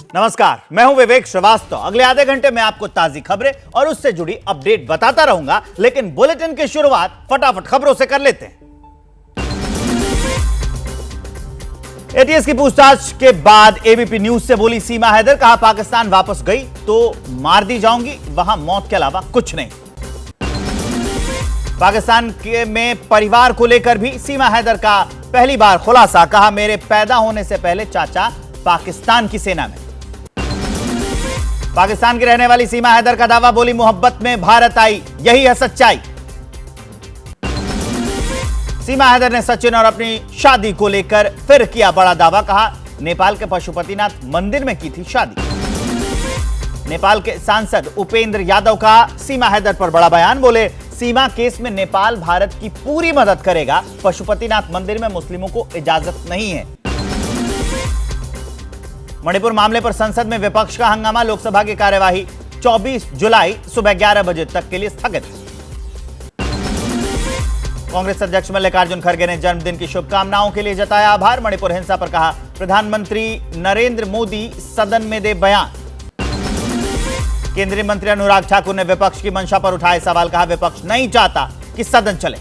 नमस्कार, मैं हूं विवेक श्रीवास्तव। अगले आधे घंटे में आपको ताजी खबरें और उससे जुड़ी अपडेट बताता रहूंगा, लेकिन बुलेटिन की शुरुआत फटाफट खबरों से कर लेते हैं। एटीएस की पूछताछ के बाद एबीपी न्यूज से बोली सीमा हैदर, कहा पाकिस्तान वापस गई तो मार दी जाऊंगी, वहां मौत के अलावा कुछ नहीं। पाकिस्तान में परिवार को लेकर भी सीमा हैदर का पहली बार खुलासा, कहा मेरे पैदा होने से पहले चाचा पाकिस्तान की सेना में। पाकिस्तान की रहने वाली सीमा हैदर का दावा, बोली मोहब्बत में भारत आई, यही है सच्चाई। सीमा हैदर ने सचिन और अपनी शादी को लेकर फिर किया बड़ा दावा, कहा नेपाल के पशुपतिनाथ मंदिर में की थी शादी। नेपाल के सांसद उपेंद्र यादव का सीमा हैदर पर बड़ा बयान, बोले सीमा केस में नेपाल भारत की पूरी मदद करेगा, पशुपतिनाथ मंदिर में मुस्लिमों को इजाजत नहीं है। मणिपुर मामले पर संसद में विपक्ष का हंगामा, लोकसभा की कार्यवाही 24 जुलाई सुबह 11 बजे तक के लिए स्थगित। कांग्रेस अध्यक्ष मल्लिकार्जुन खड़गे ने जन्मदिन की शुभकामनाओं के लिए जताया आभार। मणिपुर हिंसा पर कहा प्रधानमंत्री नरेंद्र मोदी सदन में दे बयान। केंद्रीय मंत्री अनुराग ठाकुर ने विपक्ष की मंशा पर उठाए सवाल, कहा विपक्ष नहीं चाहता कि सदन चले।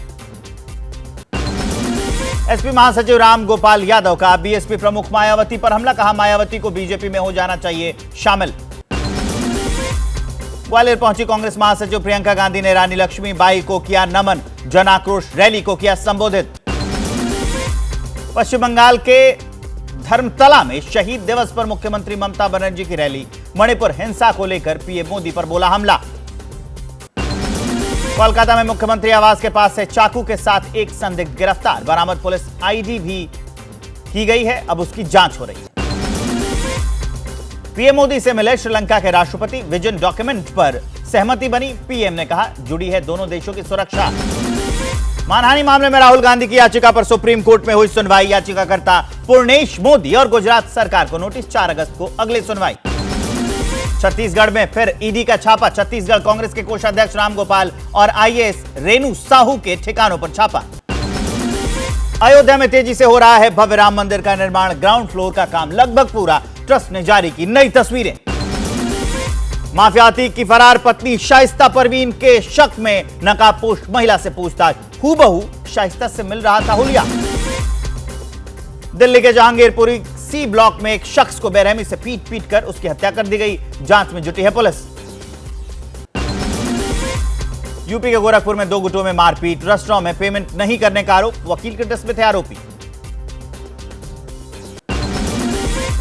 एसपी महासचिव राम गोपाल यादव का बीएसपी प्रमुख मायावती पर हमला, कहा मायावती को बीजेपी में हो जाना चाहिए शामिल। ग्वालियर पहुंची कांग्रेस महासचिव प्रियंका गांधी ने रानी लक्ष्मीबाई को किया नमन, जन आक्रोश रैली को किया संबोधित। पश्चिम बंगाल के धर्मतला में शहीद दिवस पर मुख्यमंत्री ममता बनर्जी की रैली। मणिपुर हिंसा को लेकर पीएम मोदी पर बोला हमला। कोलकाता में मुख्यमंत्री आवास के पास से चाकू के साथ एक संदिग्ध गिरफ्तार, बरामद पुलिस आईडी भी की गई है, अब उसकी जांच हो रही है। पीएम मोदी से मिले श्रीलंका के राष्ट्रपति, विजन डॉक्यूमेंट पर सहमति बनी, पीएम ने कहा जुड़ी है दोनों देशों की सुरक्षा। मानहानि मामले में राहुल गांधी की याचिका पर सुप्रीम कोर्ट में हुई सुनवाई, याचिकाकर्ता पूर्णेश मोदी और गुजरात सरकार को नोटिस, 4 अगस्त को अगली सुनवाई। छत्तीसगढ़ में फिर ईडी का छापा, छत्तीसगढ़ कांग्रेस के कोषाध्यक्ष रामगोपाल और आईएएस रेणु साहू के ठिकानों पर छापा। अयोध्या में तेजी से हो रहा है भव्य राम मंदिर का निर्माण, ग्राउंड फ्लोर का काम लगभग पूरा, ट्रस्ट ने जारी की नई तस्वीरें। माफियाती की फरार पत्नी शाइस्ता परवीन के शक में नकाबपोश महिला से पूछताछ, हूबहू शाइस्ता से मिल रहा था हुलिया। दिल्ली के जहांगीरपुरी सी ब्लॉक में एक शख्स को बेरहमी से पीट कर उसकी हत्या कर दी गई, जांच में जुटी है पुलिस। यूपी के गोरखपुर में 2 गुटों में मारपीट, रेस्टोरेंट में पेमेंट नहीं करने का आरोप, वकील के ड्रेस में थे आरोपी।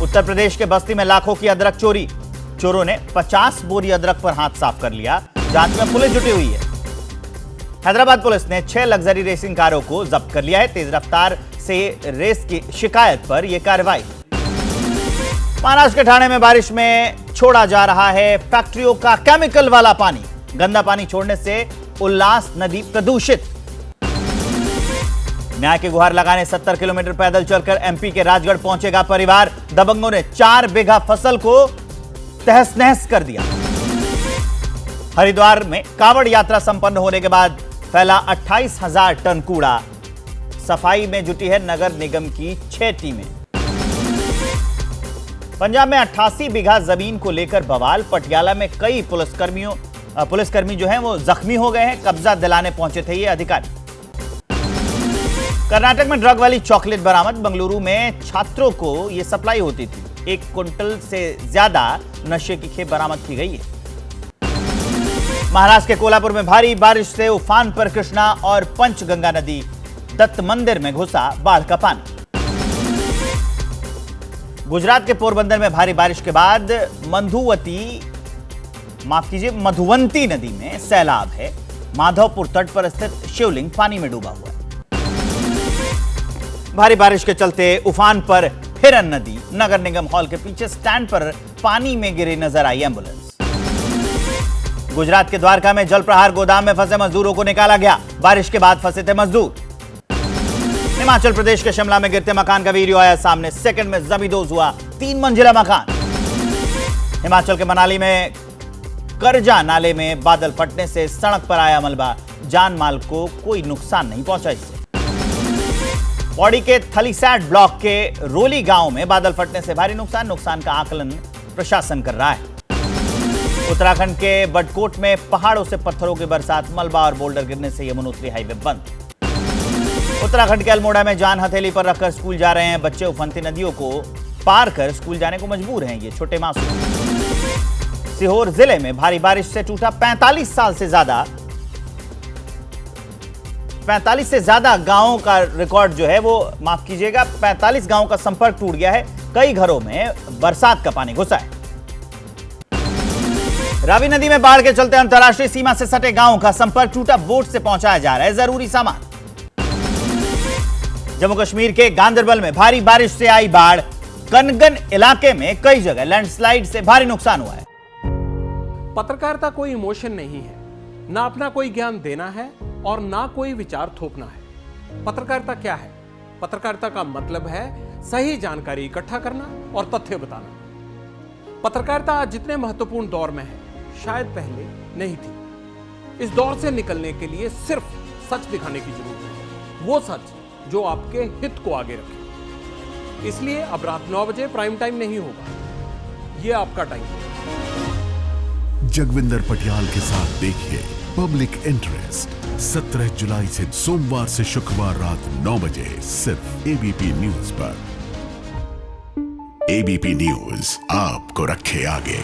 उत्तर प्रदेश के बस्ती में लाखों की अदरक चोरी, चोरों ने 50 बोरी अदरक पर हाथ साफ कर लिया, जांच में पुलिस जुटी हुई है। हैदराबाद पुलिस ने 6 लग्जरी रेसिंग कारों को जब्त कर लिया है, तेज रफ्तार से रेस की शिकायत पर यह कार्रवाई। महाराष्ट्र के ठाणे में बारिश में छोड़ा जा रहा है फैक्ट्रियों का केमिकल वाला पानी, गंदा पानी छोड़ने से उल्लास नदी प्रदूषित। न्याय की गुहार लगाने 70 किलोमीटर पैदल चलकर एमपी के राजगढ़ पहुंचेगा परिवार, दबंगों ने 4 बीघा फसल को तहस नहस कर दिया। हरिद्वार में कांवड़ यात्रा संपन्न होने के बाद फैला 28,000 टन कूड़ा, सफाई में जुटी है नगर निगम की 6 टीमें। पंजाब में 88 बीघा जमीन को लेकर बवाल, पटियाला में कई पुलिसकर्मी जो हैं वो जख्मी हो गए हैं, कब्जा दिलाने पहुंचे थे ये अधिकारी। कर्नाटक में ड्रग वाली चॉकलेट बरामद, बंगलुरु में छात्रों को ये सप्लाई होती थी, 1 क्विंटल से ज्यादा नशे की खेप बरामद की गई है। महाराष्ट्र के कोल्हापुर में भारी बारिश से उफान पर कृष्णा और पंचगंगा नदी, दत्त मंदिर में घुसा बाढ़ का पानी। गुजरात के पोरबंदर में भारी बारिश के बाद मधुवंती नदी में सैलाब है, माधवपुर तट पर स्थित शिवलिंग पानी में डूबा हुआ है। भारी बारिश के चलते उफान पर हिरन नदी, नगर निगम हॉल के पीछे स्टैंड पर पानी में गिरी नजर आई एम्बुलेंस। गुजरात के द्वारका में जल प्रहार, गोदाम में फंसे मजदूरों को निकाला गया, बारिश के बाद फंसे थे मजदूर। हिमाचल प्रदेश के शिमला में गिरते मकान का वीडियो आया सामने, सेकंड में जमींदोज हुआ 3 मंजिला मकान। हिमाचल के मनाली में करजा नाले में बादल फटने से सड़क पर आया मलबा, जान माल को कोई नुकसान नहीं पहुंचा इससे। पौड़ी के थलीसैट ब्लॉक के रोली गांव में बादल फटने से भारी नुकसान का आकलन प्रशासन कर रहा है। उत्तराखंड के बडकोट में पहाड़ों से पत्थरों की बरसात, मलबा और बोल्डर गिरने से यमुनोत्री हाईवे बंद। उत्तराखंड के अल्मोड़ा में जान हथेली पर रखकर स्कूल जा रहे हैं बच्चे। उफनती नदियों को पार कर स्कूल जाने को मजबूर हैं ये छोटे मासूम। सीहोर जिले में भारी बारिश से टूटा 45 से ज्यादा गांवों का रिकॉर्ड जो है वो, माफ कीजिएगा, 45 गांवों का संपर्क टूट गया है। कई घरों में बरसात का पानी घुसा है। रावी नदी में बाढ़ के चलते अंतर्राष्ट्रीय सीमा से सटे गांवों का संपर्क टूटा। बोट से पहुंचाया जा रहा है जरूरी सामान। जम्मू कश्मीर के गांदरबल में भारी बारिश से आई बाढ़। कनगन इलाके में कई जगह लैंडस्लाइड से भारी नुकसान हुआ है। पत्रकारिता कोई इमोशन नहीं है, ना अपना कोई ज्ञान देना है और ना कोई विचार थोपना है। पत्रकारिता क्या है? पत्रकारिता का मतलब है सही जानकारी इकट्ठा करना और तथ्य बताना। पत्रकारिता आज जितने महत्वपूर्ण दौर में है, शायद पहले नहीं थी। इस दौर से निकलने के लिए सिर्फ सच दिखाने की जरूरत है, वो सच जो आपके हित को आगे रखे। इसलिए अब रात 9 बजे प्राइम टाइम नहीं होगा, ये आपका टाइम है। जगविंदर पटियाल के साथ देखिए पब्लिक इंटरेस्ट 17 जुलाई से सोमवार से शुक्रवार रात 9 बजे सिर्फ एबीपी न्यूज पर। एबीपी न्यूज आपको रखे आगे।